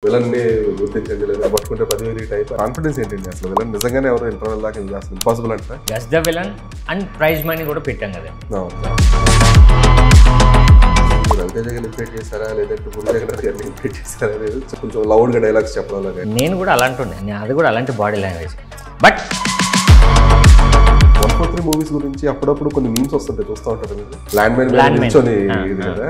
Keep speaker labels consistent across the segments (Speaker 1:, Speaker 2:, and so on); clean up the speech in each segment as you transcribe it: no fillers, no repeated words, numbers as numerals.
Speaker 1: విలన్ని గుర్తించండి లేదా పట్టుకుంటే 10,000 టైప్ కాన్ఫిడెన్స్ ఏంటండి అసలు విలన్ నిజంగానే ఎవరు ఇంటర్వెల్ దాకా అసలు ఇంపాసిబుల్ అంటే
Speaker 2: guess the villain and prize money కూడా పెట్టాం కదా.
Speaker 1: రవితేజ గారు ఇంప్లీట్ చేశారా లేదంటే గురుజగన్ గారిని ఇంప్లీట్ చేశారా లేదు కొంచెం లౌడ్గా డైలాగ్స్ చెప్పడం.
Speaker 2: నేను కూడా అలాంటి ఉండే అది కూడా అలాంటి బాడీ లాంగ్వేజ్. బట్
Speaker 1: 143 మూవీస్ గురించి అప్పుడప్పుడు కొన్ని మీమ్స్ వస్తుంటాయి, చూస్తూ ఉంటారు మీరు. ల్యాండ్ మ్యాన్ మీద నిల్చొని ఇది కదా,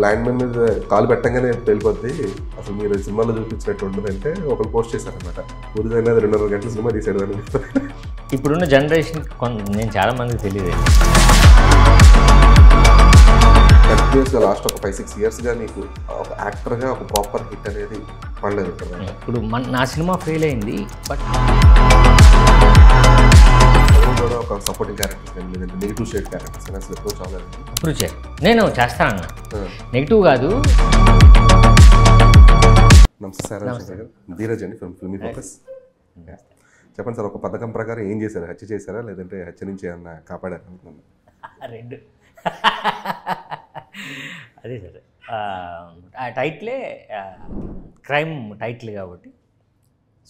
Speaker 1: ల్యాండ్ మ్యాన్ మీద కాలు పెట్టంగానే వెళ్ళిపోద్ది అసలు మీరు సినిమాలో చూపించినట్టు ఉండదంటే ఒకరు పోస్ట్ చేశారనమాట. గురుజగన్ 2.5 గంటల సినిమా తీసాడు అని.
Speaker 2: ఇప్పుడున్న జనరేషన్ నేను చాలా మందికి తెలియదు.
Speaker 1: కంటిన్యూస్గా లాస్ట్ ఒక 5-6 ఇయర్స్గా నీకు ఒక యాక్టర్గా ఒక ప్రాపర్ హిట్ అనేది పడలేదు కదా.
Speaker 2: ఇప్పుడు నా సినిమా ఫెయిల్ అయింది, బట్
Speaker 1: కూడా ఒక సపోర్టింగ్ క్యారెక్టర్స్ కానీ లేదంటే నెగిటివ్ షేడ్ క్యారెక్టర్స్ కానీ అసలు ఎప్పుడూ చాలా
Speaker 2: ఇప్పుడు నేను చేస్తానన్న నెగిటివ్ కాదు.
Speaker 1: నమస్తే సార్, ధీరజ్ అండి ఫ్రమ్ ఫిల్మీ ఫోకస్. చెప్పండి సార్, ఒక పథకం ప్రకారం ఏం చేశారు? హత్య చేశారా లేదంటే హత్య నుంచి ఏమన్నా కాపాడారు అనుకున్నాను?
Speaker 2: రెండు అదే సార్, ఆ టైటిలే క్రైమ్ టైటిల్ కాబట్టి,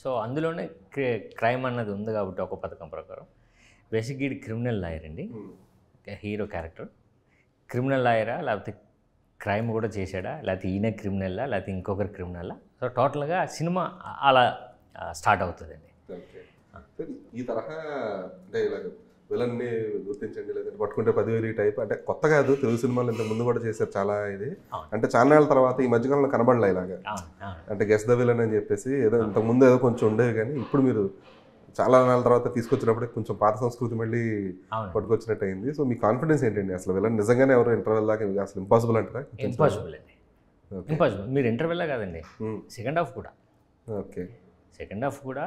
Speaker 2: సో అందులోనే క్రైమ్ అన్నది ఉంది కాబట్టి ఒక పథకం ప్రకారం బేసిక్గా ఇది క్రిమినల్ లాయర్ అండి, హీరో క్యారెక్టర్. క్రిమినల్ లాయరా లేకపోతే క్రైమ్ కూడా చేశాడా, లేకపోతే ఈయన క్రిమినల్లా లేకపోతే ఇంకొకరు క్రిమినల్లా, సో టోటల్గా సినిమా అలా స్టార్ట్ అవుతుందండి.
Speaker 1: ఈ తరహా అంటే ఇలాగ విలన్ని గుర్తించండి లేదంటే పట్టుకుంటే 10,000 టైప్ అంటే కొత్త కాదు, తెలుగు సినిమాలు ఇంత ముందు కూడా చేశారు చాలా. ఇది అంటే చాన్నాళ్ళ తర్వాత ఈ మధ్యకాలంలో కనబడలే ఇలాగా, అంటే గెస్ ద విలన్ అని చెప్పేసి ఏదో ఇంతకుముందు ఏదో కొంచెం ఉండేవి, కానీ ఇప్పుడు మీరు చాలా నాళ్ళ తర్వాత తీసుకొచ్చినప్పుడే కొంచెం పాత సంస్కృతి మళ్ళీ పట్టుకొచ్చినట్టు అయింది. సో మీ కాన్ఫిడెన్స్ ఏంటండి అసలు విలన్ నిజంగానే ఎవరు ఇంటర్వెల్ దాకా అసలు ఇంపాసిబుల్ అంటారా?
Speaker 2: ఇంపాసిబుల్ అండి, ఇంపాసిబుల్. మీరు ఇంటర్వెల్ కాదండి, సెకండ్ హాఫ్ కూడా.
Speaker 1: ఓకే,
Speaker 2: సెకండ్ హాఫ్ కూడా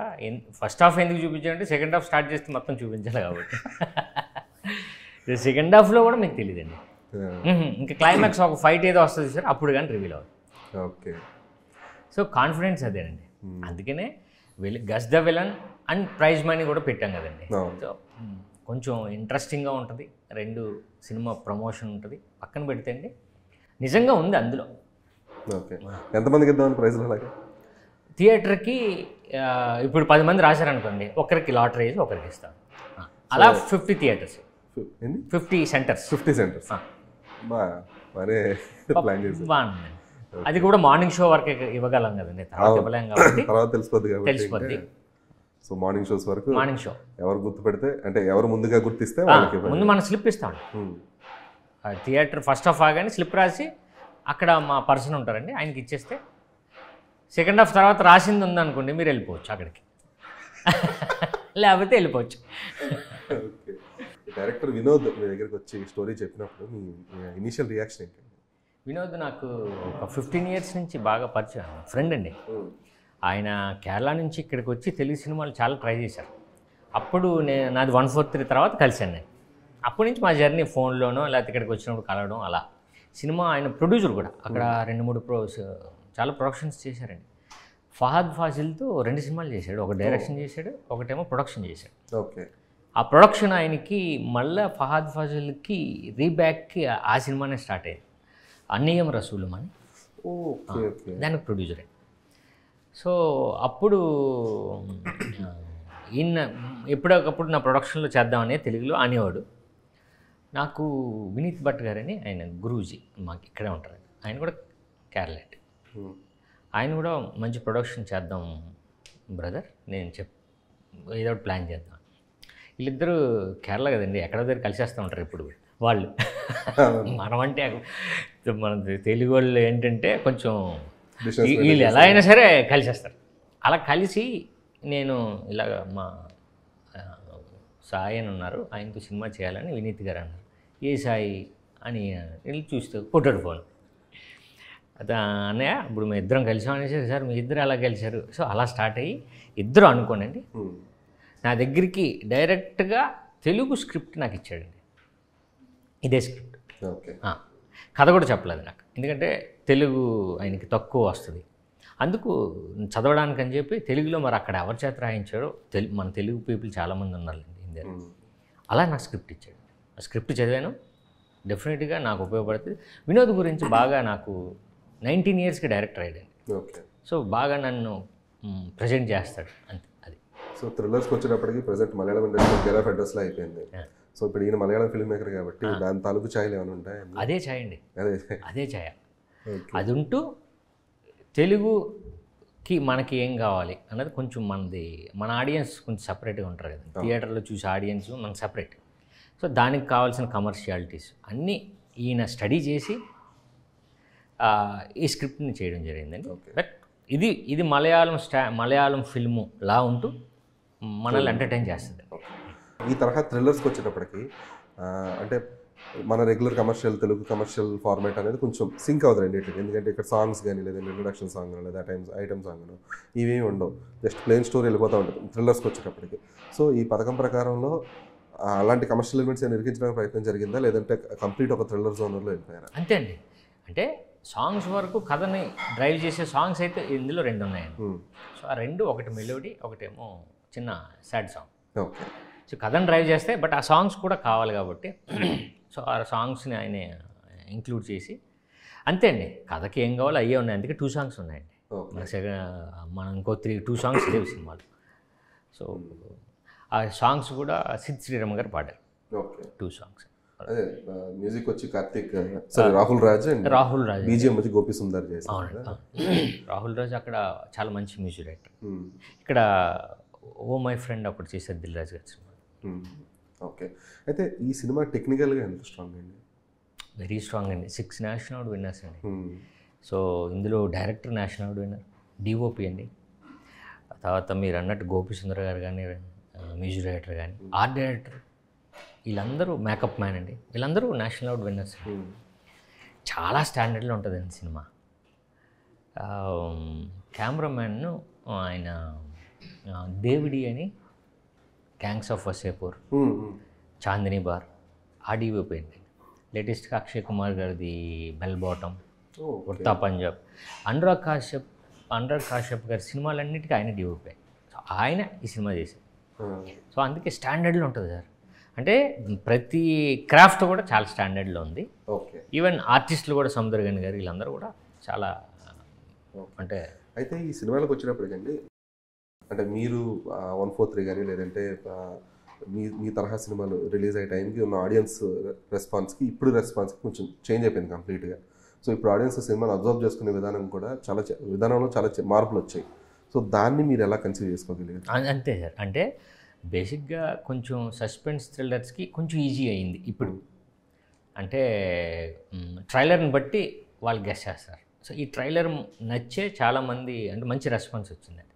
Speaker 2: ఫస్ట్ హాఫ్ ఎందుకు చూపించాలంటే సెకండ్ హాఫ్ స్టార్ట్ చేస్తే మొత్తం చూపించాలి కాబట్టి. సెకండ్ హాఫ్లో కూడా మీకు తెలియదండి. ఇంకా క్లైమాక్స్ ఒక ఫైట్ ఏదో వస్తుంది సార్, అప్పుడు కానీ రివీల్ అవుతుంది.
Speaker 1: ఓకే,
Speaker 2: సో కాన్ఫిడెన్స్ అదేనండి. అందుకనే guess the villain and prize money కూడా పెట్టాం కదండి. సో కొంచెం ఇంట్రెస్టింగ్గా ఉంటుంది, రెండు సినిమా ప్రమోషన్ ఉంటుంది. పక్కన పెడితే అండి నిజంగా ఉంది అందులో.
Speaker 1: ఓకే, ఎంతమందికి ఇద్దామని ప్రైజ్లు? అలాగే
Speaker 2: థియేటర్కి ఇప్పుడు 10 మంది రాశారనుకోండి, ఒకరికి లాటరీ వేసి ఒకరికి ఇస్తాం. అలా 50 థియేటర్స్, 50 సెంటర్స్.
Speaker 1: 50 సెంటర్స్
Speaker 2: బాగుంది. అది కూడా మార్నింగ్ షో వరకే ఇవ్వగలం కదండి, తర్వాత ఇవ్వలేం కాబట్టి
Speaker 1: తర్వాత తెలిసిపోద్ది. సో మార్నింగ్ షోస్ వరకు,
Speaker 2: మార్నింగ్ షో
Speaker 1: ఎవరు గుర్తు పెడితే అంటే ఎవరు ముందుగా గుర్తిస్తే
Speaker 2: ముందు మనం స్లిప్ ఇస్తామండి. థియేటర్ ఫస్ట్ హాఫ్ ఆగానే స్లిప్ రాసి అక్కడ మా పర్సన్ ఉంటారండి, ఆయనకి ఇచ్చేస్తే సెకండ్ హాఫ్ తర్వాత రాసింది ఉందనుకోండి మీరు వెళ్ళిపోవచ్చు అక్కడికి, లేకపోతే వెళ్ళిపోవచ్చు.
Speaker 1: డైరెక్టర్ వినోద్ మీ దగ్గరికి వచ్చి స్టోరీ చెప్పినప్పుడు మీ ఇనిషియల్ రియాక్షన్ ఏంటి?
Speaker 2: వినోద్ నాకు ఒక 15 ఇయర్స్ నుంచి బాగా పరిచయం, ఫ్రెండ్ అండి. ఆయన కేరళ నుంచి ఇక్కడికి వచ్చి తెలుగు సినిమాలు చాలా ట్రై చేశారు. అప్పుడు నాది 143 తర్వాత కలిశాను నేను. అప్పటి నుంచి మా జర్నీ ఫోన్లోనో లేకపోతే ఇక్కడికి వచ్చినప్పుడు కలవడం అలా. సినిమా ఆయన ప్రొడ్యూసర్ కూడా, అక్కడ 2-3 చాలా ప్రొడక్షన్స్ చేశారండి. ఫహద్ ఫాజిల్తో 2 సినిమాలు చేశాడు, ఒక డైరెక్షన్ చేశాడు, ఒకటేమో ప్రొడక్షన్ చేశాడు.
Speaker 1: ఓకే,
Speaker 2: ఆ ప్రొడక్షన్ ఆయనకి మళ్ళీ ఫహద్ ఫాజిల్కి రీబ్యాక్కి ఆ సినిమానే స్టార్ట్ అయ్యేది, అన్నయ్యం రసూలు అని. దానికి ప్రొడ్యూసరే. సో అప్పుడు ఈయన ఎప్పటికప్పుడు నా ప్రొడక్షన్లో చేద్దామని తెలుగులో అనేవాడు. నాకు వినీత్ భట్ గారని ఆయన గురూజీ మాకు ఇక్కడే ఉంటారు, ఆయన కూడా కేరళ. ఆయన కూడా మంచి ప్రొడక్షన్ చేద్దాం బ్రదర్, నేను ఏదో ప్లాన్ చేద్దాం. వీళ్ళిద్దరూ కేరళ కదండి, ఎక్కడో దగ్గర కలిసేస్తూ ఉంటారు ఇప్పుడు వాళ్ళు. మనం అంటే మన తెలుగు వాళ్ళు ఏంటంటే కొంచెం వీళ్ళు ఎలా అయినా సరే కలిసేస్తారు. అలా కలిసి నేను ఇలాగ మా సాయి అని ఉన్నారు, ఆయనతో సినిమా చేయాలని వినీత్ గారు అన్నారు. ఏ సాయి అని వెళ్ళి చూస్తే కొట్టాడు ఫోన్. అదే అన్నయ్య ఇప్పుడు మేము ఇద్దరం కలిసాం అనేసి, సార్ మీ ఇద్దరు అలా కలిశారు. సో అలా స్టార్ట్ అయ్యి ఇద్దరు అనుకోనండి నా దగ్గరికి డైరెక్ట్గా తెలుగు స్క్రిప్ట్ నాకు ఇచ్చాడండి. ఇదే స్క్రిప్ట్, కథ కూడా చెప్పలేదు నాకు, ఎందుకంటే తెలుగు ఆయనకి తక్కువ వస్తుంది. అందుకు చదవడానికి అని చెప్పి తెలుగులో మరి అక్కడ ఎవరి చేత రాయించాడో మన తెలుగు పీపుల్ చాలామంది ఉన్నారండి ఇండియాలో. అలా నాకు స్క్రిప్ట్ ఇచ్చాడు. ఆ స్క్రిప్ట్ చదివాను, డెఫినెట్గా నాకు ఉపయోగపడుతుంది. వినోద్ గురించి బాగా నాకు 19 ఇయర్స్కి డైరెక్టర్ అయ్యాడు.
Speaker 1: ఓకే.
Speaker 2: సో బాగా నన్ను ప్రజెంట్ చేస్తాడు అంతే అది.
Speaker 1: సో థ్రిల్లర్స్కి వచ్చేటప్పటికి present Malayalam industry care of అడ్రస్లో అయిపోయింది. సో ఇప్పుడు ఈయన మలయాళం ఫిల్మ్ మేకర్ కాబట్టి దాని తాలూకు ఛాయలు ఏమైనా ఉంటాయి?
Speaker 2: అదే ఛాయ అండి, అదే ఛాయ.
Speaker 1: ఓకే.
Speaker 2: అది ఉంటూ తెలుగుకి మనకి ఏం కావాలి అన్నది కొంచెం మన ఆడియన్స్ కొంచెం సపరేట్గా ఉంటారు కదా, థియేటర్లో చూసే ఆడియన్స్ మనకు సపరేట్. సో దానికి కావాల్సిన కమర్షియాలిటీస్ అన్నీ ఈయన స్టడీ చేసి ఈ స్క్రిప్ట్ని చేయడం జరిగిందండి. బట్ ఇది మలయాళం ఫిల్ము లా ఉంటూ మనల్ని ఎంటర్టైన్ చేస్తుంది.
Speaker 1: ఈ తరహా థ్రిల్లర్స్కి వచ్చేటప్పటికి అంటే మన regular commercial Telugu commercial format అనేది కొంచెం సింక్ అవుతుంది రెండింటికి. ఎందుకంటే ఇక్కడ సాంగ్స్ కానీ లేదంటే ఇంట్రొడక్షన్ సాంగ్ లేదా ఐటమ్ సాంగ్ ఇవేమి ఉండవు, జస్ట్ ప్లెయిన్ స్టోరీ వెళ్ళిపోతూ ఉంటుంది థ్రిల్లర్స్కి వచ్చేటప్పటికి. సో ఈ పథకం ప్రకారంలో అలాంటి కమర్షియల్ ఎలిమెంట్స్ నిర్వహించడానికి ప్రయత్నం జరిగిందా, లేదంటే కంప్లీట్ ఒక థ్రిల్లర్ జోనర్లో వెళ్ళిపోయారా?
Speaker 2: అంతే అండి. అంటే సాంగ్స్ వరకు కథని డ్రైవ్ చేసే సాంగ్స్ అయితే ఇందులో 2 ఉన్నాయండి. సో ఆ 2, ఒకటి మెలోడీ, ఒకటేమో చిన్న సాడ్ సాంగ్.
Speaker 1: ఓకే.
Speaker 2: సో కథను డ్రైవ్ చేస్తే బట్ ఆ సాంగ్స్ కూడా కావాలి కాబట్టి సో ఆ సాంగ్స్ని ఆయన ఇంక్లూడ్ చేసి అంతే అండి. కథకి ఏం కావాలో అయ్యే ఉన్నాయి, అందుకే 2 సాంగ్స్ ఉన్నాయండి. మనం ఇంకో 2 సాంగ్స్ లేవు సినిమాలు. సో ఆ సాంగ్స్ కూడా సిద్ శ్రీరామ్ గారు పాడారు.
Speaker 1: ఓకే.
Speaker 2: 2 సాంగ్స్.
Speaker 1: అదే మ్యూజిక్ వచ్చి కార్తిక్ రాహుల్ రాజ్ అండ్ బీజిఎం వచ్చి గోపి సుందర్ చేశారు.
Speaker 2: రాహుల్ రాజ్ అక్కడ చాలా మంచి మ్యూజిక్ డైరెక్టర్. ఇక్కడ ఓ మై ఫ్రెండ్ అప్పుడు చేశారు దిల్ రాజు గారి సినిమా.
Speaker 1: ఓకే. అయితే ఈ సినిమా టెక్నికల్గా ఎంత స్ట్రాంగ్ అండి?
Speaker 2: వెరీ స్ట్రాంగ్ అండి. 6 నేషనల్ అవార్డ్ విన్నర్స్ అండి. సో ఇందులో director national award winner, DOP అండి, తర్వాత మీరు అన్నట్టు గోపి సుందర్ గారు కానీ మ్యూజిక్ డైరెక్టర్ కానీ ఆర్ట్ డైరెక్టర్ వీళ్ళందరూ మేకప్ మ్యాన్ అండి, వీళ్ళందరూ నేషనల్ అవార్డ్ విన్నర్స్. చాలా స్టాండర్డ్లో ఉంటుందండి సినిమా. కెమెరామ్యాన్ ఆయన దేవిడి అని gangs of Wasseypur, Chandni bar ఆడియోపి అండి. లేటెస్ట్గా అక్షయ్ కుమార్ గారిది బెల్ బాటమ్, ఉడతా పంజాబ్, అనురాగ్ కాశ్యప్ గారి సినిమాలన్నిటికీ ఆయన డిఓపి. సో ఆయన ఈ సినిమా చేశారు. సో అందుకే స్టాండర్డ్లో ఉంటుంది సార్. అంటే ప్రతి క్రాఫ్ట్ కూడా చాలా స్టాండర్డ్లో ఉంది.
Speaker 1: ఓకే.
Speaker 2: ఈవెన్ ఆర్టిస్టులు కూడా సముద్రగని గారు వీళ్ళందరూ కూడా చాలా అంటే.
Speaker 1: అయితే ఈ సినిమాలకు వచ్చినప్పటికండి అంటే మీరు 143 కానీ లేదంటే మీ తరహా సినిమాలు రిలీజ్ అయ్యే టైంకి ఉన్న ఆడియన్స్ రెస్పాన్స్కి ఇప్పుడు రెస్పాన్స్కి కొంచెం చేంజ్ అయిపోయింది కంప్లీట్గా. సో ఇప్పుడు ఆడియన్స్ సినిమాను అబ్జర్వ్ చేసుకునే విధానంలో చాలా మార్పులు వచ్చాయి. సో దాన్ని మీరు ఎలా కన్సిడర్ చేసుకోగలిగారు?
Speaker 2: అంతే సార్. అంటే బేసిక్గా కొంచెం సస్పెన్స్ థ్రిల్లర్స్కి కొంచెం ఈజీ అయింది ఇప్పుడు. అంటే ట్రైలర్ని బట్టి వాళ్ళు గెస్ చేస్తారు. సో ఈ ట్రైలర్ నచ్చే చాలామంది అంటే మంచి రెస్పాన్స్ వచ్చిందండి.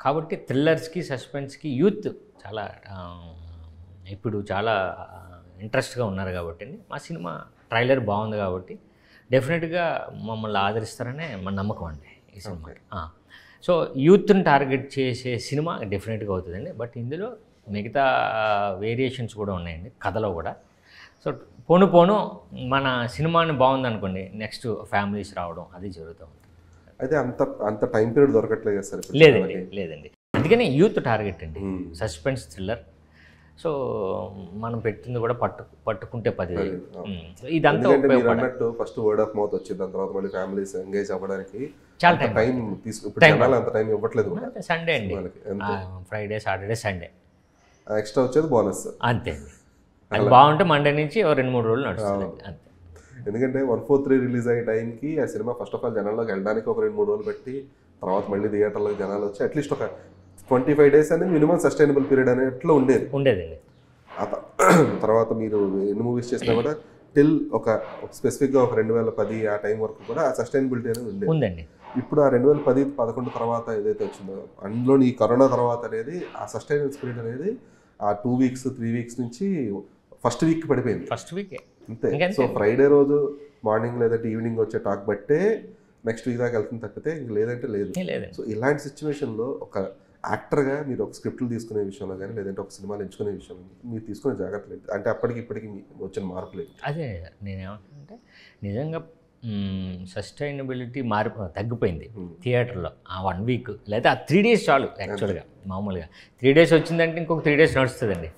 Speaker 2: కాబట్టి థ్రిల్లర్స్కి సస్పెన్స్కి యూత్ చాలా ఇప్పుడు చాలా ఇంట్రెస్ట్గా ఉన్నారు కాబట్టి మా సినిమా ట్రైలర్ బాగుంది కాబట్టి డెఫినెట్గా మమ్మల్ని ఆదరిస్తారనే మన నమ్మకం అండి ఈ సినిమాకి. సో యూత్ని టార్గెట్ చేసే సినిమా డెఫినెట్గా అవుతుందండి. బట్ ఇందులో మిగతా వేరియేషన్స్ కూడా ఉన్నాయండి కథలో కూడా. సో పోను మన సినిమాని బాగుందనుకోండి నెక్స్ట్ ఫ్యామిలీస్ రావడం అది జరుగుతూ ఉంటుంది.
Speaker 1: అయితే అంత టైం పీరియడ్ దొరకట్లేదు సార్?
Speaker 2: లేదండి. అందుకని యూత్ టార్గెట్ అండి సస్పెన్స్ థ్రిల్లర్. సో మనం పెట్టింది కూడా పట్టుకుంటే 10,000. ఇదంతా
Speaker 1: అన్నట్టు ఫస్ట్ వర్డ్ ఆఫ్ మౌత్ వచ్చింది, దాని తర్వాత మళ్ళీ ఫ్యామిలీస్ ఎంగేజ్ అవ్వడానికి
Speaker 2: చాలా టైం
Speaker 1: అంత టైం ఇవ్వట్లేదు.
Speaker 2: సండే అండి, ఫ్రైడే సాటర్డే సండే
Speaker 1: ఎక్స్ట్రా వచ్చేది బోనస్.
Speaker 2: అంతే అండి. అది బాగుంటే మండే నుంచి 2-3 రోజులు నడుస్తుంది అంతే.
Speaker 1: ఎందుకంటే 143 రిలీజ్ అయ్యే టైంకి ఆ సినిమా ఫస్ట్ ఆఫ్ ఆల్ జనాల్లోకి వెళ్ళడానికి ఒక 2-3 రోజులు పెట్టి తర్వాత మళ్ళీ థియేటర్లోకి జనాలు వచ్చి అట్లీస్ట్ ఒక 25 days అనేది మినిమం సస్టైనబుల్ పీరియడ్ అనేట్లో ఉండేది. తర్వాత మీరు ఎన్ని మూవీస్ చేసినా కూడా టిల్ ఒక స్పెసిఫిక్గా ఒక 2010 ఆ టైం వరకు కూడా ఆ సస్టైనబిలిటీ అనేది ఉండేది. ఇప్పుడు ఆ 2010-11 తర్వాత ఏదైతే వచ్చిందో అందులో ఈ కరోనా తర్వాత అనేది ఆ సస్టైనబుల్ స్పిరిట్ అనేది ఆ 2 weeks 3 weeks నుంచి ఫస్ట్ వీక్ పడిపోయింది.
Speaker 2: ఫస్ట్ వీకే
Speaker 1: అంతే. సో ఫ్రైడే రోజు మార్నింగ్ లేదంటే ఈవినింగ్ వచ్చే టాక్ బట్టే నెక్స్ట్ వీక్ దాకా వెళ్తుంది తప్పితే ఇంక లేదంటే లేదు. సో ఇలాంటి సిచ్యువేషన్లో ఒక యాక్టర్గా మీరు ఒక స్క్రిప్ట్లు తీసుకునే విషయంలో కానీ లేదంటే ఒక సినిమాలు ఎంచుకునే విషయంలో మీరు తీసుకునే జాగ్రత్త లేదు అంటే అప్పటికి ఇప్పటికి వచ్చిన మార్పు లేదు.
Speaker 2: అదే నేనేమంటే నిజంగా సస్టైనబిలిటీ తగ్గిపోయింది థియేటర్లో ఆ 1 week లేదా ఆ 3 days చాలు. యాక్చువల్గా మామూలుగా 3 days వచ్చిందంటే ఇంకొక 3 days నడుస్తుందండి.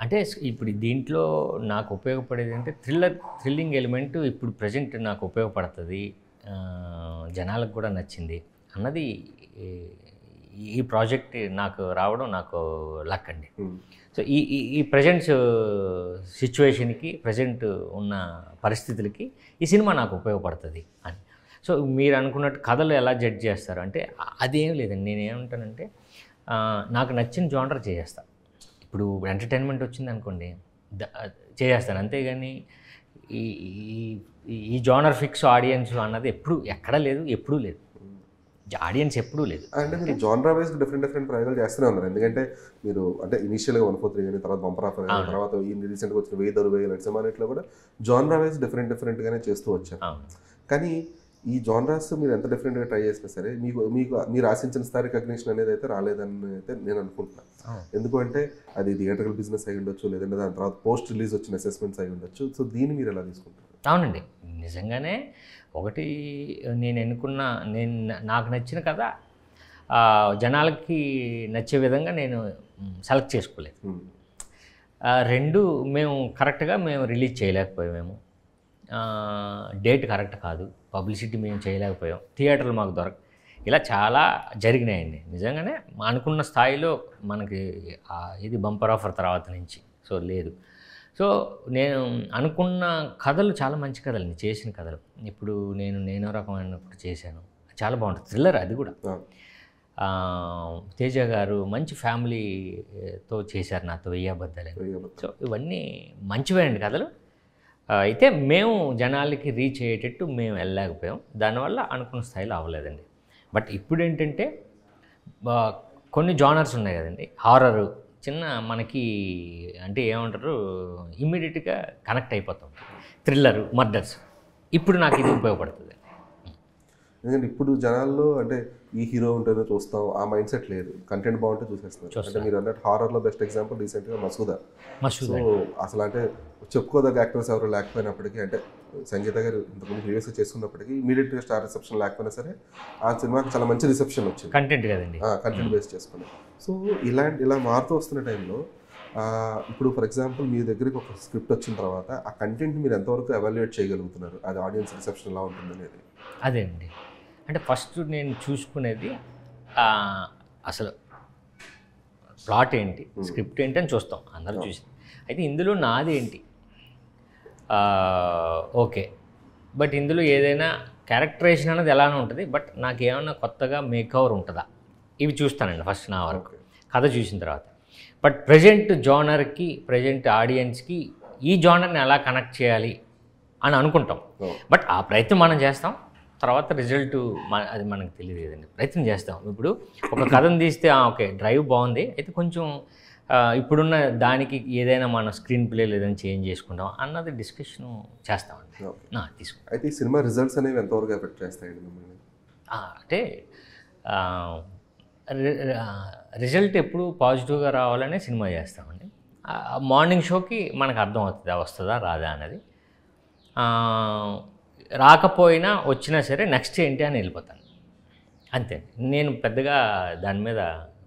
Speaker 2: అంటే ఇప్పుడు దీంట్లో నాకు ఉపయోగపడేది అంటే థ్రిల్లింగ్ ఎలిమెంట్ ఇప్పుడు ప్రజెంట్ నాకు ఉపయోగపడుతుంది జనాలకు కూడా నచ్చింది అన్నది ఈ ప్రాజెక్ట్ నాకు రావడం నాకు లక్ అండి. సో ఈ ప్రజెంట్ సిచ్యువేషన్కి ప్రజెంట్ ఉన్న పరిస్థితులకి ఈ సినిమా నాకు ఉపయోగపడుతుంది అని. సో మీరు అనుకున్నట్టు కథలు ఎలా జడ్జ్ చేస్తారు అంటే అదేం లేదండి. నేనేమంటానంటే నాకు నచ్చిన జానర్ చేసేస్తాను. ఇప్పుడు ఎంటర్టైన్మెంట్ వచ్చింది అనుకోండి చేసేస్తాను, అంతేగాని ఈ జానర్ ఫిక్స్ ఆడియన్స్ అన్నది ఎక్కడా లేదు, ఎప్పుడూ లేదు. ఆడియన్స్ ఎప్పుడూ లేదు.
Speaker 1: అంటే మీరు జానరా వైజ్ డిఫరెంట్ ప్రయోగాలు చేస్తూనే ఉన్నారు. ఎందుకంటే మీరు అంటే ఇనిషియల్గా 143 కానీ తర్వాత బంపర్ ఆఫర్ కానీ తర్వాత ఈ రీసెంట్గా వచ్చిన 1000 నడిచమానిట్లో కూడా జానరా వైజ్ డిఫరెంట్గానే చేస్తూ వచ్చారు. కానీ ఈ జానరాస్ మీరు ఎంత డిఫరెంట్గా ట్రై చేసినా సరే మీరు ఆశించిన స్థాయి రికగ్నిషన్ అనేది అయితే రాలేదని అయితే నేను అనుకుంటున్నాను. ఎందుకంటే అది థియేటర్కల్ బిజినెస్ అయి ఉండొచ్చు, లేదంటే దాని తర్వాత పోస్ట్ రిలీజ్ వచ్చిన అసెస్మెంట్స్ అయి ఉండొచ్చు. సో దీన్ని మీరు ఎలా తీసుకుంటారు?
Speaker 2: అవునండి, నిజంగానే ఒకటి నాకు నచ్చిన కథ జనాలకి నచ్చే విధంగా నేను సెలెక్ట్ చేసుకోలేదు. రెండు మేము కరెక్ట్గా రిలీజ్ చేయలేకపోయాము. డేట్ కరెక్ట్ కాదు, పబ్లిసిటీ మేము చేయలేకపోయాం, థియేటర్లు మాకు ఇలా చాలా జరిగినాయండి. నిజంగానే అనుకున్న స్థాయిలో మనకి ఇది బంపర్ ఆఫర్ తర్వాత నుంచి సో లేదు. సో నేను అనుకున్న కథలు చాలా మంచి కథలు, చేసిన కథలు. ఇప్పుడు నేనో రకమైనప్పుడు చేశాను, చాలా బాగుంటుంది, థ్రిల్లర్ అది కూడా. తేజ గారు మంచి ఫ్యామిలీతో చేశారు నాతో 1000 అబద్ధాలు. సో ఇవన్నీ మంచివే అండి కథలు. అయితే మేము జనాలకి రీచ్ అయ్యేటట్టు మేము వెళ్ళలేకపోయాం, దానివల్ల అనుకున్న స్థాయిలో అవ్వలేదండి. బట్ ఇప్పుడు ఏంటంటే కొన్ని జానర్స్ ఉన్నాయి కదండి, హారరు చిన్న మనకి అంటే ఏమంటారు ఇమ్మీడియట్గా కనెక్ట్ అయిపోతాం, థ్రిల్లరు, మర్డర్స్. ఇప్పుడు నాకు ఇది ఉపయోగపడుతుంది.
Speaker 1: ఎందుకంటే ఇప్పుడు జనాల్లో అంటే ఈ హీరో ఉంటేనే చూస్తాం ఆ మైండ్ సెట్ లేదు, కంటెంట్ బాగుంటే చూసేస్తున్నారు. అంటే మీరు అన్నట్టు హారర్లో బెస్ట్ ఎగ్జాంపుల్ రీసెంట్గా మసూదా. సో అసలు అంటే చెప్పుకోదగ్గ యాక్టర్స్ ఎవరు లేకపోయినప్పటికీ, అంటే సంగీత గారు ఇంతకుముందు ప్రీవియస్గా చేసుకున్నప్పటికీ ఇమీడియట్గా స్టార్ రిసెప్షన్ లేకపోయినా సరే ఆ సినిమాకి చాలా మంచి రిసెప్షన్ వచ్చింది,
Speaker 2: కంటెంట్ కదండి,
Speaker 1: కంటెంట్ బేస్ చేసుకుని. సో ఇలా మారుతూ వస్తున్న టైంలో ఇప్పుడు ఫర్ ఎగ్జాంపుల్ మీ దగ్గరికి ఒక స్క్రిప్ట్ వచ్చిన తర్వాత ఆ కంటెంట్ మీరు ఎంతవరకు ఎవాల్యుయేట్ చేయగలుగుతున్నారు, అది ఆడియన్స్ రిసెప్షన్ ఎలా ఉంటుంది అనేది?
Speaker 2: అదే అండి, అంటే ఫస్ట్ నేను చూసుకునేది అసలు ప్లాట్ ఏంటి, స్క్రిప్ట్ ఏంటి అని చూస్తాం, అందరూ చూసి. అయితే ఇందులో నాది ఏంటి, ఓకే, బట్ ఇందులో ఏదైనా క్యారెక్టరైజేషన్ అనేది ఎలానే ఉంటుంది, బట్ నాకు ఏమైనా కొత్తగా మేకవర్ ఉంటుందా, ఇవి చూస్తానండి ఫస్ట్ నా వరకు, కథ చూసిన తర్వాత. బట్ ప్రజెంట్ జానర్కి ప్రజెంట్ ఆడియన్స్కి ఈ జానర్ని ఎలా కనెక్ట్ చేయాలి అని అనుకుంటాం. బట్ ఆ ప్రయత్నం మనం చేస్తాం, తర్వాత రిజల్ట్ అది మనకు తెలియదు కదండి, ప్రయత్నం చేస్తాం. ఇప్పుడు ఒక కథను తీస్తే ఓకే డ్రైవ్ బాగుంది, అయితే కొంచెం ఇప్పుడున్న దానికి ఏదైనా మన స్క్రీన్ ప్లే లేదని చేంజ్ చేసుకుంటాం అన్నది డిస్కషన్ చేస్తామండి. తీసుకుంటాం.
Speaker 1: అయితే ఈ సినిమా రిజల్ట్స్ అనేవి ఎంతవరకు ఎఫెక్ట్ చేస్తాయండి మిమ్మల్ని?
Speaker 2: అంటే రిజల్ట్ ఎప్పుడు పాజిటివ్గా రావాలనే సినిమా చేస్తామండి. మార్నింగ్ షోకి మనకు అర్థం అవుతుంది వస్తుందా రాదా అన్నది. రాకపోయినా వచ్చినా సరే నెక్స్ట్ ఏంటి అని వెళ్ళిపోతాను, అంతే. నేను పెద్దగా దాని మీద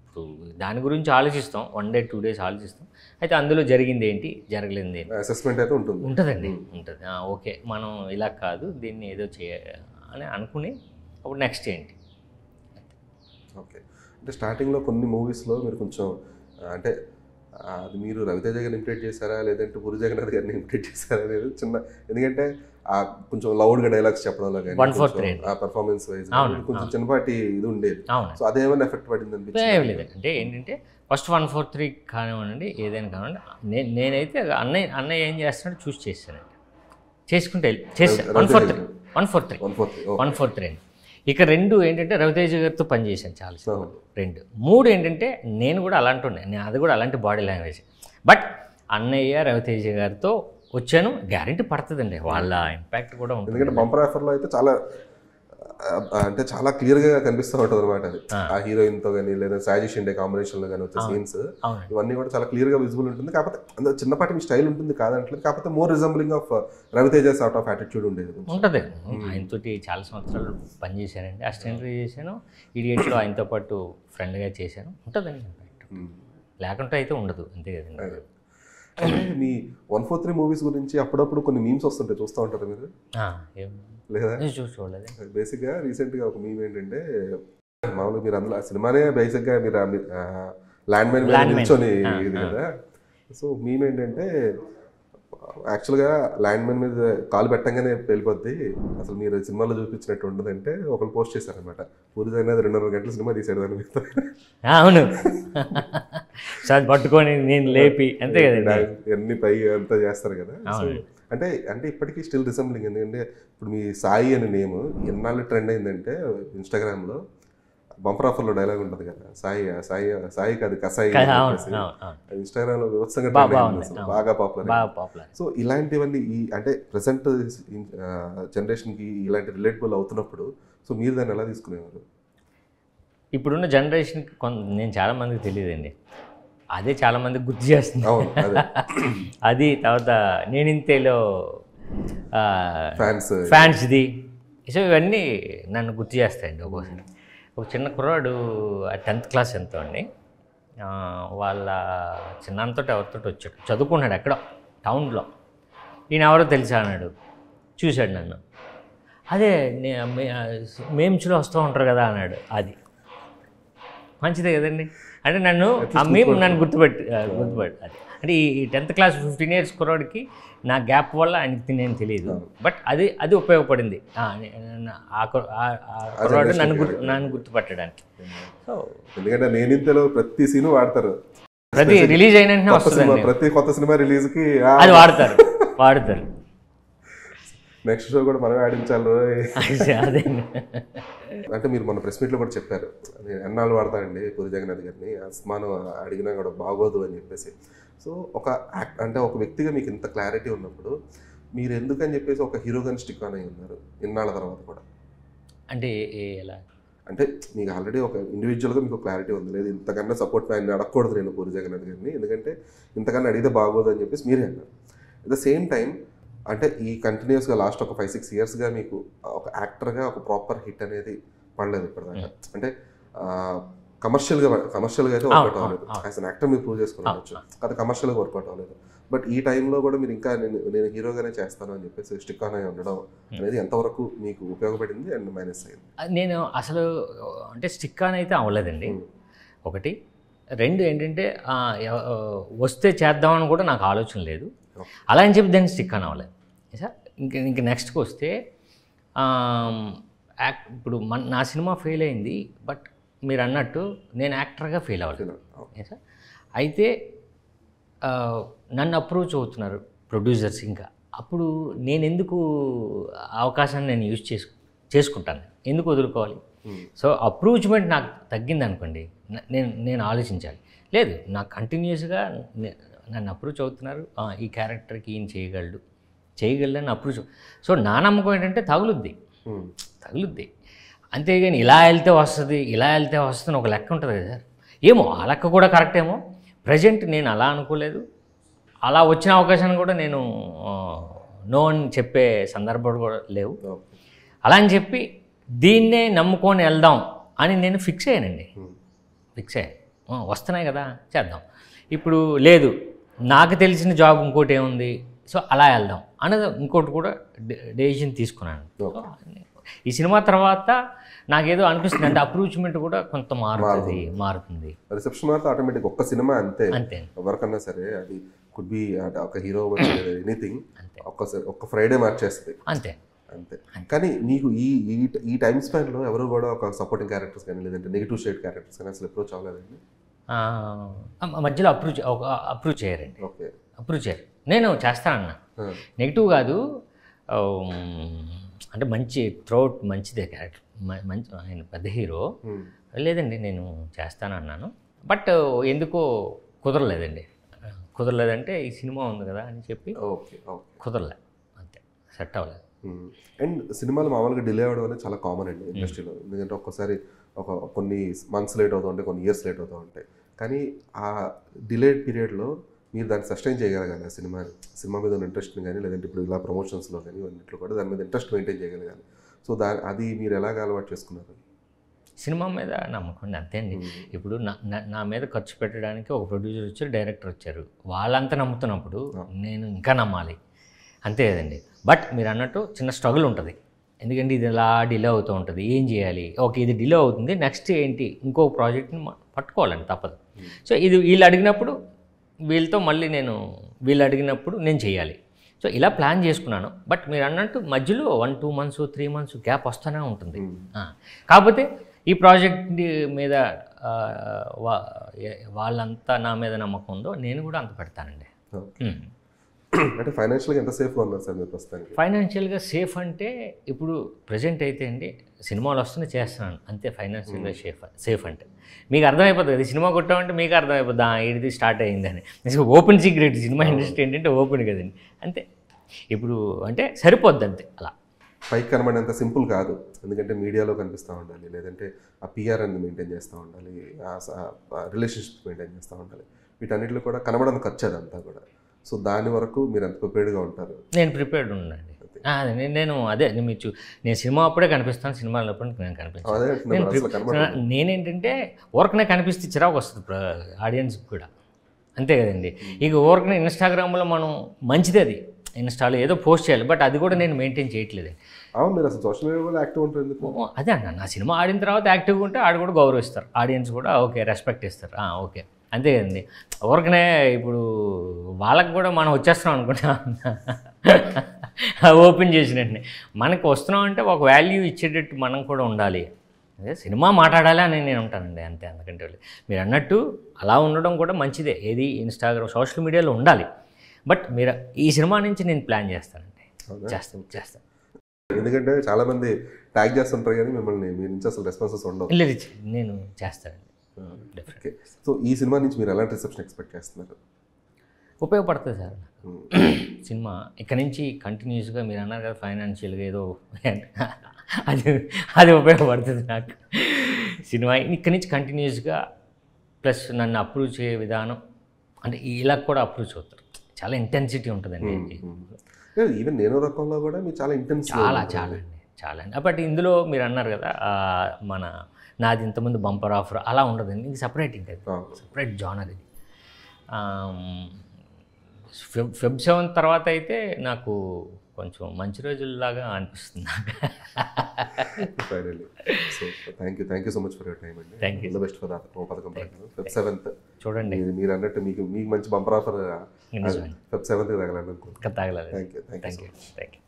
Speaker 2: ఇప్పుడు దాని గురించి ఆలోచిస్తాం, 1 day 2 days ఆలోచిస్తాం. అయితే అందులో జరిగింది ఏంటి జరగలేంది ఏంటి
Speaker 1: అసెస్మెంట్ అయితే ఉంటుందండి,
Speaker 2: ఉంటుంది. ఓకే మనం ఇలా కాదు దీన్ని ఏదో అని అనుకుని అప్పుడు నెక్స్ట్ ఏంటి.
Speaker 1: ఓకే, అంటే స్టార్టింగ్లో కొన్ని మూవీస్లో మీరు కొంచెం అంటే అది మీరు రవితేజ గారిని ఇంప్లీట్ చేశారా లేదంటే పూరి జగన్నాథ్ గారిని ఇంప్లీట్ చేశారా అనేది చిన్న, ఎందుకంటే కొంచెం లౌడ్గా డైలాగ్స్ చెప్పడంలో కానీ పర్ఫార్మెన్స్ వైజ్ కొంచెం చిన్నపాటి ఇది ఉండేది. సో అదేమైనా ఎఫెక్ట్ పడింది
Speaker 2: అనిపించింది? అంటే ఏంటంటే ఫస్ట్ 143 కానివ్వండి ఏదైనా కానివ్వండి, నేనైతే అన్నయ్య ఏం చేస్తున్నాడో చూసి చేశానండి, చేసుకుంటే చేశాను. 143 అండి. ఇక 2 ఏంటంటే రవితేజ గారితో పనిచేశాను చాలా, 2. 3 ఏంటంటే నేను కూడా అలాంటి ఉన్నాయి, అది కూడా అలాంటి బాడీ లాంగ్వేజ్. బట్ అన్నయ్య రవితేజ గారితో వచ్చాను, గ్యారెంటీ పడుతుందండి, వాళ్ళ ఇంపాక్ట్ కూడా ఉంటుంది.
Speaker 1: ఎందుకంటే బంపర్ ఆఫర్లో అయితే చాలా క్లియర్గా కనిపిస్తూ ఉంటుంది అనమాట. అది ఆ హీరోయిన్తో కానీ లేదా సాజీ షిండే కాంబినేషన్లో కానీ వచ్చే సీన్స్ ఇవన్నీ కూడా చాలా క్లియర్గా విజిబుల్ ఉంటుంది. కాకపోతే అందులో చిన్నపాటి మీ స్టైల్ ఉంటుంది కాదంటలేదు, కాకపోతే more resembling of Ravi Teja sort of attitude ఉండేది
Speaker 2: ఉంటుంది. ఆయనతోటి చాలా సంవత్సరాలు పనిచేశానండి, అసిస్టెంట్గా చేశాను, ఇడియట్స్లో ఆయనతో పాటు ఫ్రెండ్గా చేశాను, ఉంటుందండి ఇంపాక్ట్. లేకుంటే అయితే ఉండదు, అంతే కదండి.
Speaker 1: మీ 143 మూవీస్ గురించి అప్పుడప్పుడు కొన్ని మీమ్స్ వస్తుంటాయి, చూస్తూ ఉంటారు మీరు? లేదా?
Speaker 2: చూడలేదు.
Speaker 1: బేసిక్గా రీసెంట్గా ఒక మీమ్ ఏంటంటే, మామూలుగా మీరు అందులో ఆ సినిమానే బేసిక్గా మీరు ల్యాండ్ మైన్ మీద నిల్చొని ఇది కదా. సో మీమ్ ఏంటంటే యాక్చువల్గా ల్యాండ్ మైన్ మీద కాలు పెట్టంగానే వెళ్ళిపోద్ది, అసలు మీరు సినిమాలో చూపించినట్టు ఉండదంటే ఒకళ్ళు పోస్ట్ చేశారనమాట. పూరి జగన్నాథ్ 2.5 గంటల సినిమా తీసాడు దాని మీద.
Speaker 2: అవును, సార్ పట్టుకొని నేను లేపి అంతే కదండి,
Speaker 1: అన్ని పై అంతా చేస్తారు కదా. సో అంటే అంటే ఇప్పటికీ స్టిల్ రిసెంబ్లింగ్. ఎందుకంటే ఇప్పుడు మీ సాయి అనే నేమ్ ఎన్నాళ్ళు ట్రెండ్ అయిందంటే ఇన్స్టాగ్రామ్లో బంపర్ ఆఫర్లో డైలాగ్ ఉంటుంది కదా, సాయి సాయి సాయి కాదు కసాయి, ఇన్స్టాగ్రామ్లో వివత్సంగా ట్రెండ్ అయింది, అసలు బాగా పాపులర్. సో ఇలాంటివన్నీ ఈ అంటే ప్రెసెంట్ జనరేషన్కి ఇలాంటి రిలేటబుల్ అవుతున్నప్పుడు సో మీరు దాన్ని ఎలా తీసుకునేవారు?
Speaker 2: ఇప్పుడున్న జనరేషన్కి నేను చాలామందికి తెలియదండి, అదే చాలామందికి గుర్తు చేస్తుంది. అది తర్వాత నేనింతేలో ఫ్యాన్స్ది, సో ఇవన్నీ నన్ను గుర్తు చేస్తాయండి. ఒక్కోసారి ఒక చిన్న కుర్రాడు 10th క్లాస్ ఎంతో అండి, వాళ్ళ చిన్నంతో ఎవరితో వచ్చాడు, చదువుకున్నాడు ఎక్కడో టౌన్లో. ఈయన ఎవరో తెలుసా అన్నాడు, చూశాడు నన్ను, అదే మేమ్స్లో వస్తూ ఉంటారు కదా అన్నాడు. అది మంచిదే కదండి, అంటే నన్ను ఆ మేము నన్ను గుర్తుపెట్టి అది అంటే ఈ 10th క్లాస్ 15 years కుర్రాడికి నా గ్యాప్ వల్ల ఆయనకి నేను తెలియదు, బట్ అది ఉపయోగపడింది ఆ కుర్రాడు నన్ను గుర్తుపట్టడానికి. సో
Speaker 1: ఎందుకంటే నేనింతలో ప్రతి సీన్ వాడతారు,
Speaker 2: ప్రతి రిలీజ్ అయిన వెంటనే వస్తుంది,
Speaker 1: ప్రతి కొత్త సినిమా రిలీజ్కి
Speaker 2: అది వాడతారు.
Speaker 1: నెక్స్ట్ షో కూడా మనమే ఆడించాలి.
Speaker 2: అదే
Speaker 1: అంటే మీరు మన ప్రెస్ మీట్లో కూడా చెప్పారు, నేను ఎన్నాళ్ళు వాడతానండి పూరి జగన్నాథ్ గారిని, అస్మానం అడిగినా కూడా బాగోదు అని చెప్పేసి. సో అంటే ఒక వ్యక్తిగా మీకు ఇంత క్లారిటీ ఉన్నప్పుడు మీరు ఎందుకని చెప్పేసి ఒక హీరోగాని స్టిక్ ఆన్ అయి ఉన్నారు ఇన్నాళ్ళ తర్వాత కూడా?
Speaker 2: అంటే ఎలా
Speaker 1: అంటే మీకు ఆల్రెడీ ఒక ఇండివిజువల్గా మీకు క్లారిటీ ఉంది, లేదు ఇంతకన్నా సపోర్ట్ ఆయన అడగకూడదు నేను పూరి జగన్నాథ్ గారిని, ఎందుకంటే ఇంతకన్నా అడిగితే బాగోదు అని చెప్పేసి మీరే అన్నారు. అట్ ద సేమ్ టైం అంటే ఈ కంటిన్యూస్గా లాస్ట్ ఒక 5-6 yearsగా మీకు ఒక యాక్టర్గా ఒక ప్రాపర్ హిట్ అనేది పడలేదు ఇప్పటిదాకా. అంటే కమర్షియల్గా అయితే వర్కౌట్ అవ్వలేదు. యాజ్ అన్ యాక్టర్ మీరు ప్రూవ్ చేసుకోవచ్చు, అది కమర్షియల్గా వర్కౌట్ అవ్వలేదు. బట్ ఈ టైంలో కూడా మీరు ఇంకా నేను హీరోగానే చేస్తాను అని చెప్పేసి స్టిక్ ఆన్ అయి ఉండడం అనేది ఎంతవరకు మీకు ఉపయోగపడింది అండ్ మైనస్ అయింది?
Speaker 2: నేను అసలు అంటే స్టిక్ ఆన్ అయితే అవ్వలేదండి, ఒకటి. రెండు ఏంటంటే వస్తే చేద్దామని కూడా నాకు ఆలోచన లేదు, అలా అని చెప్పి దాన్ని స్టిక్ ఆన్ అవ్వలేదు సార్. ఇంక నెక్స్ట్కి వస్తే ఇప్పుడు నా సినిమా ఫెయిల్ అయింది, బట్ మీరు అన్నట్టు నేను యాక్టర్గా ఫెయిల్ అవ్వలేదు సార్. అయితే నన్ను అప్రోచ్ అవుతున్నారు ప్రొడ్యూసర్స్, ఇంకా అప్పుడు నేను ఎందుకు అవకాశాన్ని నేను యూజ్ చేసుకుంటాను, ఎందుకు వదులుకోవాలి? సో అప్రోచ్మెంట్ నాకు తగ్గింది అనుకోండి, నేను ఆలోచించాలి. లేదు, నాకు కంటిన్యూస్గా నన్ను అప్రోచ్ అవుతున్నారు, ఈ క్యారెక్టర్కి ఈయన చేయగలడని అప్రోచ్. సో నా నమ్మకం ఏంటంటే తగులుద్ది, అంతేగాని ఇలా వెళ్తే వస్తుంది ఒక లెక్క ఉంటుంది కదా సార్. ఏమో ఆ లెక్క కూడా కరెక్ట్ ఏమో. ప్రజెంట్ నేను అలా అనుకోలేదు, అలా వచ్చిన అవకాశాన్ని కూడా నేను నో అని చెప్పే సందర్భాలు కూడా లేవు. అలా అని చెప్పి దీన్నే నమ్ముకొని వెళ్దాం అని నేను ఫిక్స్ అయ్యాను. వస్తున్నాయి కదా చేద్దాం. ఇప్పుడు లేదు, నాకు తెలిసిన జాబ్ ఇంకోటి ఏముంది, సో అలా వెళ్దాం అనేది ఇంకోటి కూడా డెసిషన్ తీసుకున్నాను. ఈ సినిమా తర్వాత నాకేదో అనిపిస్తుంది, అంటే అప్రోచ్మెంట్ కూడా కొంత మారుతుంది.
Speaker 1: రిసెప్షన్ మాత్రం ఆటోమేటిక్ ఒక్క సినిమా అంతే ఎవరికన్నా సరే, అది కుడ్ బి ఒక హీరో ఎనీథింగ్, ఒక్క ఫ్రైడే మార్చేస్తుంది అంతే. కానీ నీకు ఈ టైం స్పాన్లో ఎవరు కూడా ఒక సపోర్టింగ్ క్యారెక్టర్స్ కానీ లేదంటే నెగిటివ్ షేడ్ క్యారెక్టర్స్ కానీ అసలు అప్రోచ్ అవ్వలేదండి?
Speaker 2: మధ్యలో అప్రూవ్ చేయరండి.
Speaker 1: ఓకే,
Speaker 2: అప్రూవ్ చేయరు. నేను చేస్తానన్నా, నెగిటివ్ కాదు, అంటే మంచి థ్రోట్ మంచిదే క్యారెక్టర్, మంచి ఆయన పెద్ద హీరో, లేదండి నేను చేస్తానన్నాను. బట్ ఎందుకో కుదరలేదంటే ఈ సినిమా ఉంది కదా అని చెప్పి కుదరలే, అంతే, సెట్ అవ్వలేదు.
Speaker 1: అండ్ సినిమాలు మామూలుగా డిలే అవ్వడం అనేది చాలా కామన్ అండి ఇండస్ట్రీలో. ఎందుకంటే ఒక్కసారి కొన్ని మంత్స్ లేట్ అవుతూ ఉంటాయి, కొన్ని ఇయర్స్ లేట్ అవుతూ ఉంటాయి. కానీ ఆ డిలేడ్ పీరియడ్లో మీరు దాన్ని సస్టైన్ చేయగలగాలి, సినిమా మీద ఉన్న ఇంట్రెస్ట్ని కానీ లేదంటే ఇప్పుడు ఇలా ప్రమోషన్స్లో కానీ అన్నింటిలో కూడా దాని మీద ఇంట్రెస్ట్ మెయింటైన్ చేయగలగాలి. సో అది మీరు ఎలాగ అలవాటు చేసుకున్నారు?
Speaker 2: సినిమా మీద నమ్మకం అంతే అండి. ఇప్పుడు నా మీద ఖర్చు పెట్టడానికి ఒక ప్రొడ్యూసర్ వచ్చారు, డైరెక్టర్ వచ్చారు, వాళ్ళంతా నమ్ముతున్నప్పుడు నేను ఇంకా నమ్మాలి, అంతే కదండి. బట్ మీరు అన్నట్టు చిన్న స్ట్రగుల్ ఉంటుంది ఎందుకంటే ఇది ఇలా డిలే అవుతూ ఉంటుంది, ఏం చేయాలి, ఓకే ఇది డిలే అవుతుంది, నెక్స్ట్ ఏంటి, ఇంకో ప్రాజెక్ట్ని పట్టుకోవాలండి, తప్పదు. సో ఇది వీళ్ళు అడిగినప్పుడు వీళ్ళతో మళ్ళీ వీళ్ళు అడిగినప్పుడు నేను చేయాలి. సో ఇలా ప్లాన్ చేసుకున్నాను. బట్ మీరు అన్నట్టు మధ్యలో 1-2 months 3 months గ్యాప్ వస్తూనే ఉంటుంది. కాకపోతే ఈ ప్రాజెక్ట్ మీద వాళ్ళంతా నా మీద నమ్మకం ఉందో నేను కూడా అంత పెడతానండి.
Speaker 1: అంటే ఫైనాన్షియల్గా ఎంత సేఫ్గా ఉన్నారు సార్ మీరు ప్రస్తుతానికి?
Speaker 2: ఫైనాన్షియల్గా సేఫ్ అంటే ఇప్పుడు ప్రజెంట్ అయితే అండి సినిమాలు వస్తూనే చేస్తున్నాను అంతే. ఫైనాన్షియల్గా సేఫ్ అంటే మీకు అర్థమైపోతుంది కదా, సినిమా కొట్టామంటే మీకు అర్థమైపోద్ది ఇది స్టార్ట్ అయ్యిందని. ఓపెన్ సీక్రెట్ సినిమా ఇండస్ట్రీ ఏంటంటే ఓపెన్ కదండి, అంతే. ఇప్పుడు అంటే సరిపోద్ది అంతే. అలా
Speaker 1: పైకి కనబడినంత సింపుల్ కాదు, ఎందుకంటే మీడియాలో కనిపిస్తూ ఉండాలి, లేదంటే ఆ పిఆర్ అనేది మెయింటైన్ చేస్తూ ఉండాలి, రిలేషన్షిప్ మెయింటైన్ చేస్తూ ఉండాలి. వీటన్నిటిలో కూడా కనబడని ఖర్చు అదంతా కూడా. సో దాని వరకు మీరు ఎంత ప్రిపేర్డ్గా ఉంటారు?
Speaker 2: నేను ప్రిపేర్డ్ ఉన్నానండి. నేను నేను సినిమా అప్పుడే కనిపిస్తాను, సినిమాలు అప్పుడు నేను కనిపిస్తాను. నేనేంటంటే ఊరకనే కనిపిస్తే చిరాకు వస్తుంది ఆడియన్స్కి కూడా, అంతే కదండి. ఇక ఊరకనే ఇన్స్టాగ్రామ్లో మనం మంచిది అది ఇన్స్టాలో ఏదో పోస్ట్ చేయాలి, బట్ అది కూడా నేను మెయింటైన్ చేయట్లేదు.
Speaker 1: అవును, మీరు అసలు సోషల్ మీడియా కూడా యాక్టివ్ ఉంటారు ఎందుకు?
Speaker 2: అదే అన్న, నా సినిమా ఆడిన తర్వాత యాక్టివ్గా ఉంటే ఆడు కూడా గౌరవిస్తారు, ఆడియన్స్ కూడా ఓకే రెస్పెక్ట్ ఇస్తారు, ఓకే అంతే కదండి. ఊరకనే ఇప్పుడు వాళ్ళకి కూడా మనం వచ్చేస్తున్నాం అనుకుంటా ఓపెన్ చేసినట్టునే మనకు వస్తున్నాం అంటే ఒక వాల్యూ ఇచ్చేటట్టు మనం కూడా ఉండాలి. అదే సినిమా మాట్లాడాలి అని నేను ఉంటానండి, అంతే. అందుకంటే మీరు అన్నట్టు అలా ఉండడం కూడా మంచిదే, ఏది ఇన్స్టాగ్రామ్ సోషల్ మీడియాలో ఉండాలి. బట్ మీరు ఈ సినిమా నుంచి నేను ప్లాన్ చేస్తానండి, చేస్తాను.
Speaker 1: ఎందుకంటే చాలామంది ట్యాగ్ చేస్తుంటారు కానీ మిమ్మల్ని మీ నుంచి అసలు రెస్పాన్సెస్ ఉండవు.
Speaker 2: లేదు, నేను చేస్తానండి.
Speaker 1: సో ఈ సినిమా నుంచి మీరు ఎలాంటి రిసెప్షన్ ఎక్స్పెక్ట్ చేస్తున్నారు?
Speaker 2: ఉపయోగపడుతుంది సార్ సినిమా. ఇక్కడ నుంచి కంటిన్యూస్గా మీరు అన్నారు కదా ఫైనాన్షియల్గా ఏదో అది ఉపయోగపడుతుంది నాకు. సినిమా ఇక్కడ నుంచి కంటిన్యూస్గా ప్లస్ నన్ను అప్రూవ్ చేయ విధానం అంటే ఇలా కూడా అప్రూవ్ అవుతారు, చాలా ఇంటెన్సిటీ ఉంటుందండి.
Speaker 1: ఈవెన్ నేను రకంలో కూడా మీరు చాలా ఇంటెన్స్,
Speaker 2: చాలా అండి. బట్ ఇందులో మీరు అన్నారు కదా నాది ఇంతకుముందు బంపర్ ఆఫర్ అలా ఉండదండి, ఇది సపరేట్, ఇంకా సపరేట్ జానర్ ఇది. Feb 7 తర్వాత అయితే నాకు కొంచెం మంచి రోజుల్లాగా అనిపిస్తుంది.
Speaker 1: Thank you so much for your time అండి.
Speaker 2: Thank you.
Speaker 1: The best for పథకం. Feb 7th
Speaker 2: చూడండి,
Speaker 1: మీరు అన్నట్టు మీకు మంచి బంపర్ ఆఫర్ Feb 7th తగలాలి.
Speaker 2: Thank you.